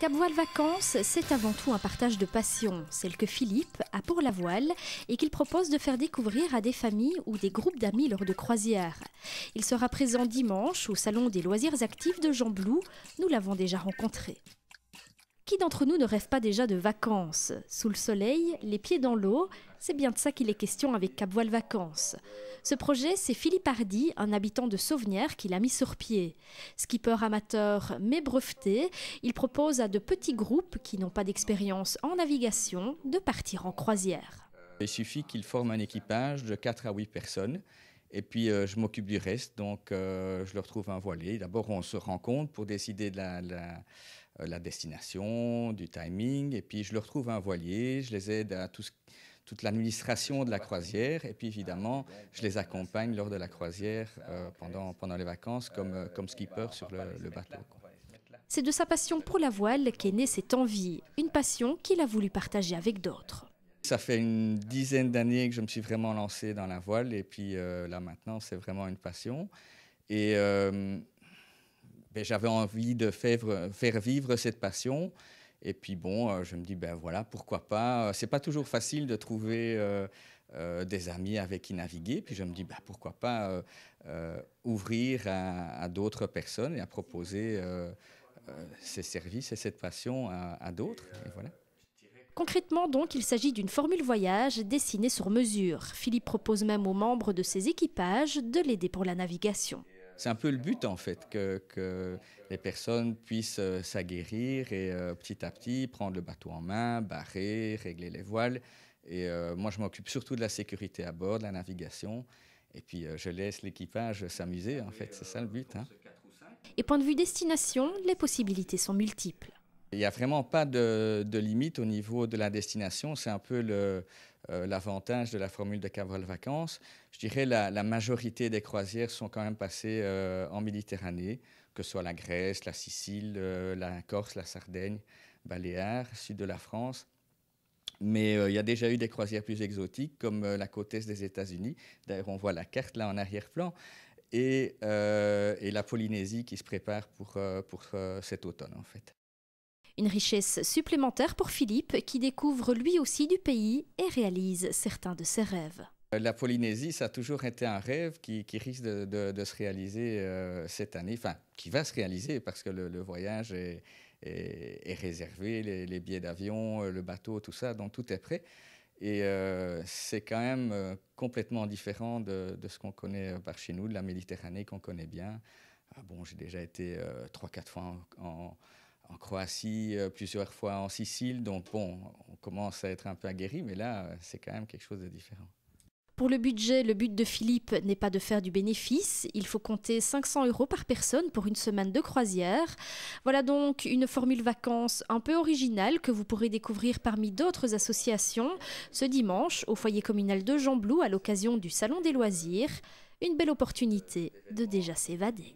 Cap Voile Vacances, c'est avant tout un partage de passion, celle que Philippe a pour la voile et qu'il propose de faire découvrir à des familles ou des groupes d'amis lors de croisières. Il sera présent dimanche au Salon des loisirs actifs de Gembloux, nous l'avons déjà rencontré. Qui d'entre nous ne rêve pas déjà de vacances? Sous le soleil, les pieds dans l'eau, c'est bien de ça qu'il est question avec Cap Voile Vacances. Ce projet, c'est Philippe Hardy, un habitant de Sauvenières, qui l'a mis sur pied. Skipper amateur mais breveté, il propose à de petits groupes qui n'ont pas d'expérience en navigation de partir en croisière. Il suffit qu'ils forment un équipage de 4 à 8 personnes. Et puis je m'occupe du reste, donc je leur trouve un voilier. D'abord on se rencontre pour décider de la destination, du timing, et puis je leur trouve un voilier, je les aide à toute l'administration de la croisière, et puis évidemment je les accompagne lors de la croisière pendant les vacances comme skipper sur le bateau. C'est de sa passion pour la voile qu'est née cette envie, une passion qu'il a voulu partager avec d'autres. Ça fait une dizaine d'années que je me suis vraiment lancé dans la voile et puis là maintenant c'est vraiment une passion. Et j'avais envie de faire vivre cette passion. Et puis bon, je me dis ben voilà, pourquoi pas. C'est pas toujours facile de trouver des amis avec qui naviguer. Puis je me dis ben pourquoi pas ouvrir à d'autres personnes et à proposer ces services et cette passion à d'autres. Et voilà. Concrètement donc, il s'agit d'une formule voyage dessinée sur mesure. Philippe propose même aux membres de ses équipages de l'aider pour la navigation. C'est un peu le but en fait, que les personnes puissent s'aguerrir et petit à petit prendre le bateau en main, barrer, régler les voiles. Et moi je m'occupe surtout de la sécurité à bord, de la navigation. Et puis je laisse l'équipage s'amuser en fait, c'est ça le but. Et point de vue destination, les possibilités sont multiples. Il n'y a vraiment pas de limite au niveau de la destination. C'est un peu l'avantage de la formule de Cap Voile Vacances. Je dirais la majorité des croisières sont quand même passées en Méditerranée, que ce soit la Grèce, la Sicile, la Corse, la Sardaigne, Baléares, sud de la France. Mais il y a déjà eu des croisières plus exotiques, comme la côte est des États-Unis. D'ailleurs, on voit la carte là en arrière-plan. Et la Polynésie qui se prépare pour cet automne, en fait. Une richesse supplémentaire pour Philippe qui découvre lui aussi du pays et réalise certains de ses rêves. La Polynésie, ça a toujours été un rêve qui risque de se réaliser cette année, enfin qui va se réaliser parce que le voyage est réservé, les billets d'avion, le bateau, tout ça, donc tout est prêt. Et c'est quand même complètement différent de ce qu'on connaît par chez nous, de la Méditerranée qu'on connaît bien. Bon, j'ai déjà été 3-4 fois en Croatie, plusieurs fois en Sicile, donc bon, on commence à être un peu aguerri, mais là, c'est quand même quelque chose de différent. Pour le budget, le but de Philippe n'est pas de faire du bénéfice. Il faut compter 500 € par personne pour une semaine de croisière. Voilà donc une formule vacances un peu originale que vous pourrez découvrir parmi d'autres associations ce dimanche au foyer communal de Gembloux à l'occasion du Salon des loisirs. Une belle opportunité de déjà s'évader.